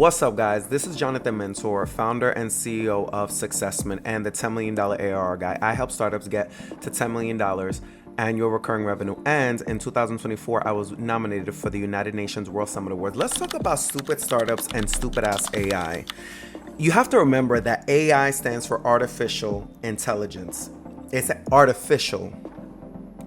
What's up, guys? This is Jonathan Mentor, founder and CEO of Successman and the $10 million ARR guy. I help startups get to $10 million annual recurring revenue. And in 2024, I was nominated for the United Nations World Summit Awards. Let's talk about stupid startups and stupid ass AI. You have to remember that AI stands for artificial intelligence. It's artificial,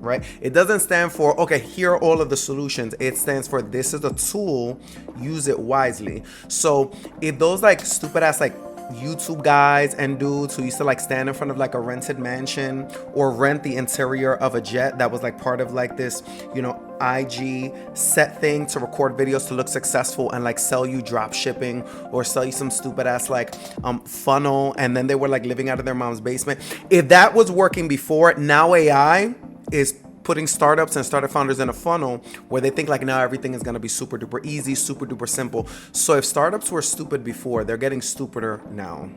right? It doesn't stand for, okay, here are all of the solutions. It stands for, this is a tool, use it wisely. So if those like stupid ass like YouTube guys and dudes who used to like stand in front of like a rented mansion or rent the interior of a jet that was like part of like this, IG set thing to record videos to look successful and like sell you drop shipping or sell you some stupid ass like funnel, and then they were like living out of their mom's basement. If that was working before, now AI is putting startups and startup founders in a funnel where they think like now everything is going to be super duper easy, super duper simple. So if startups were stupid before, they're getting stupider now.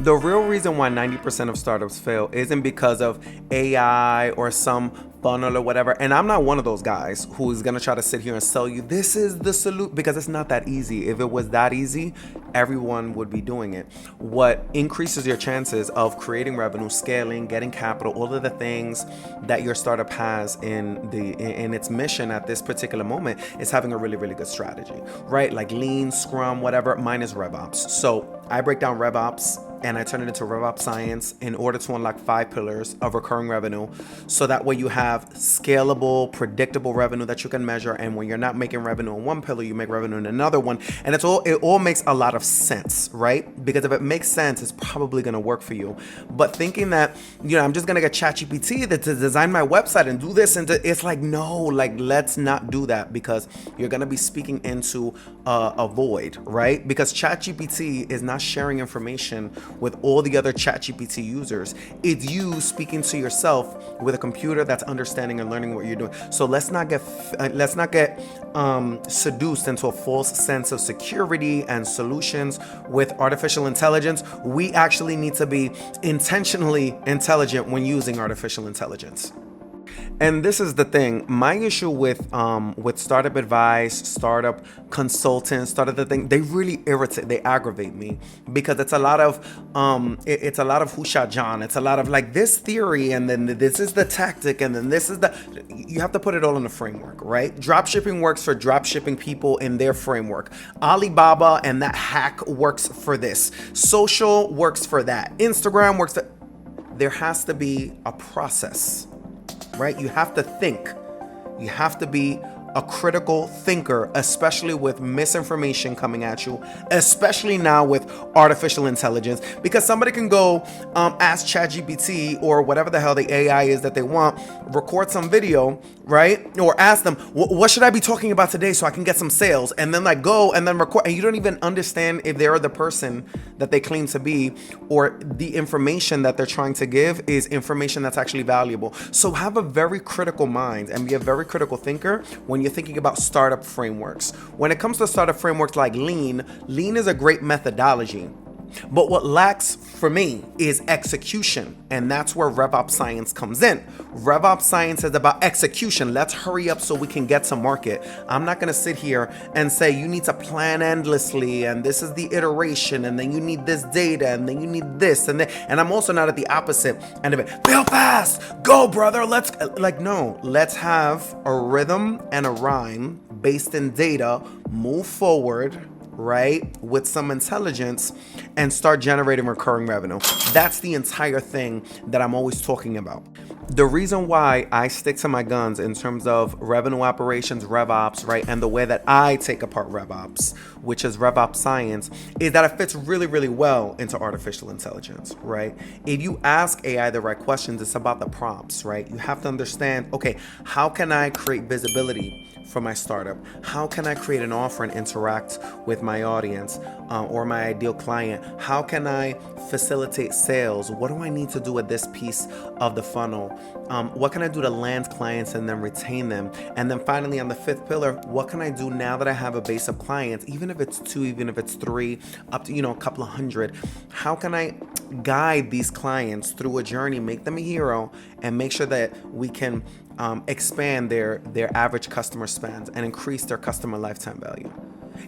The real reason why 90% of startups fail isn't because of AI or some funnel or whatever. And I'm not one of those guys who is going to try to sit here and sell you this is the solution, because it's not that easy. If it was that easy, everyone would be doing it. What increases your chances of creating revenue, scaling, getting capital, all of the things that your startup has in its mission at this particular moment is having a really, really good strategy, right? Like lean, scrum, whatever. Mine is RevOps. So I break down RevOps and I turn it into RevOps science in order to unlock 5 pillars of recurring revenue. So that way you have scalable, predictable revenue that you can measure. And when you're not making revenue in one pillar, you make revenue in another one. And it all makes a lot of sense, right? Because if it makes sense, it's probably going to work for you. But thinking that, I'm just going to get ChatGPT to design my website and do this, and it's like, no, like, let's not do that, because you're going to be speaking into a void, right? Because ChatGPT is not sharing information with all the other ChatGPT users. It's you speaking to yourself with a computer that's understanding and learning what you're doing. So let's not get seduced into a false sense of security and solutions with artificial intelligence. We actually need to be intentionally intelligent when using artificial intelligence. And this is the thing. My issue with startup advice, startup consultants, they really irritate, they aggravate me, because it's a lot of who shot John. It's a lot of like this theory, and then this is the tactic, and then this is you have to put it all in a framework, right? Dropshipping works for dropshipping people in their framework. Alibaba and that hack works for this. Social works for that. Instagram works for, there has to be a process. Right? You have to think. You have to be a critical thinker, especially with misinformation coming at you, especially now with artificial intelligence, because somebody can go ask ChatGPT or whatever the hell the AI is that they want, record some video, right? Or ask them, what should I be talking about today so I can get some sales? And then like go and then record, and you don't even understand if they're the person that they claim to be, or the information that they're trying to give is information that's actually valuable. So have a very critical mind and be a very critical thinker when you're thinking about startup frameworks. When it comes to startup frameworks like lean is a great methodology. But what lacks for me is execution. And that's where RevOps science comes in. RevOps science is about execution. Let's hurry up so we can get to market. I'm not going to sit here and say you need to plan endlessly, and this is the iteration, and then you need this data, and then you need this, and I'm also not at the opposite end of it. Fail fast, go brother. Let's have a rhythm and a rhyme based in data, move forward, right, with some intelligence, and start generating recurring revenue. That's the entire thing that I'm always talking about. The reason why I stick to my guns in terms of revenue operations, RevOps, right, and the way that I take apart RevOps, which is RevOps science, is that it fits really, really well into artificial intelligence, right? If you ask AI the right questions, it's about the prompts, right? You have to understand, okay, how can I create visibility for my startup? How can I create an offer and interact with my audience or my ideal client? How can I facilitate sales? What do I need to do with this piece of the funnel? What can I do to land clients and then retain them? And then finally, on the 5th pillar, what can I do now that I have a base of clients, even if it's 2, even if it's 3, up to, a couple of hundred? How can I guide these clients through a journey, make them a hero, and make sure that we can expand their average customer spend and increase their customer lifetime value?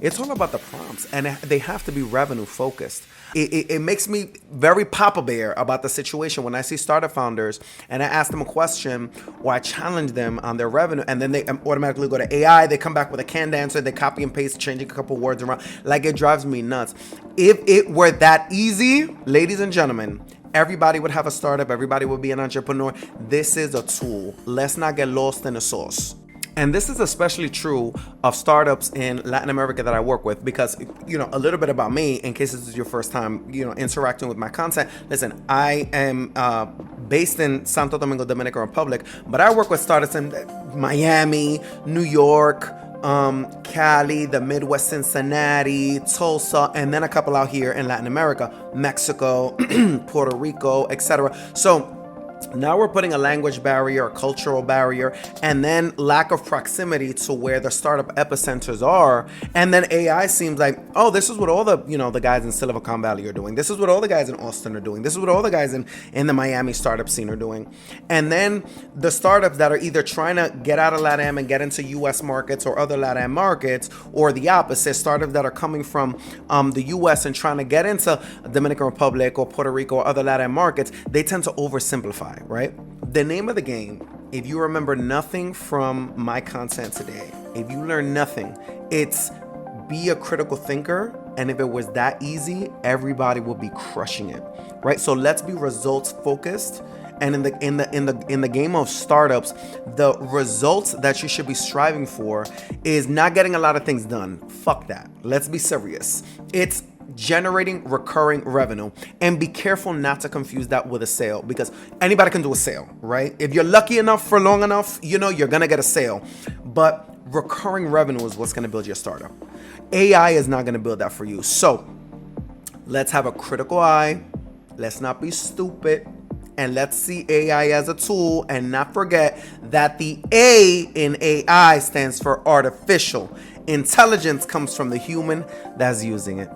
It's all about the prompts, and they have to be revenue focused. It makes me very Papa Bear about the situation when I see startup founders and I ask them a question or I challenge them on their revenue, and then they automatically go to AI. They come back with a canned answer. They copy and paste, changing a couple words around. Like, it drives me nuts. If it were that easy, ladies and gentlemen, everybody would have a startup. Everybody would be an entrepreneur. This is a tool. Let's not get lost in the sauce. And this is especially true of startups in Latin America that I work with, because, a little bit about me, in case this is your first time, interacting with my content. Listen, I am based in Santo Domingo, Dominican Republic, but I work with startups in Miami, New York, Cali, the Midwest, Cincinnati, Tulsa, and then a couple out here in Latin America, Mexico, Puerto Rico, etc. So now we're putting a language barrier, a cultural barrier, and then lack of proximity to where the startup epicenters are. And then AI seems like, oh, this is what all the, the guys in Silicon Valley are doing. This is what all the guys in Austin are doing. This is what all the guys in the Miami startup scene are doing. And then the startups that are either trying to get out of LATAM and get into US markets or other LATAM markets, or the opposite, startups that are coming from the US and trying to get into Dominican Republic or Puerto Rico or other LATAM markets, they tend to oversimplify. Right? The name of the game, if you remember nothing from my content today, if you learn nothing, it's be a critical thinker. And if it was that easy, everybody would be crushing it, right? So let's be results focused. And in the game of startups, the results that you should be striving for is not getting a lot of things done. Fuck that. Let's be serious. It's generating recurring revenue, and be careful not to confuse that with a sale, because anybody can do a sale, right? If you're lucky enough for long enough, you're gonna get a sale. But recurring revenue is what's gonna build your startup. AI is not gonna build that for you. So let's have a critical eye. Let's not be stupid, and let's see AI as a tool, and not forget that the A in AI stands for artificial. Intelligence comes from the human that's using it.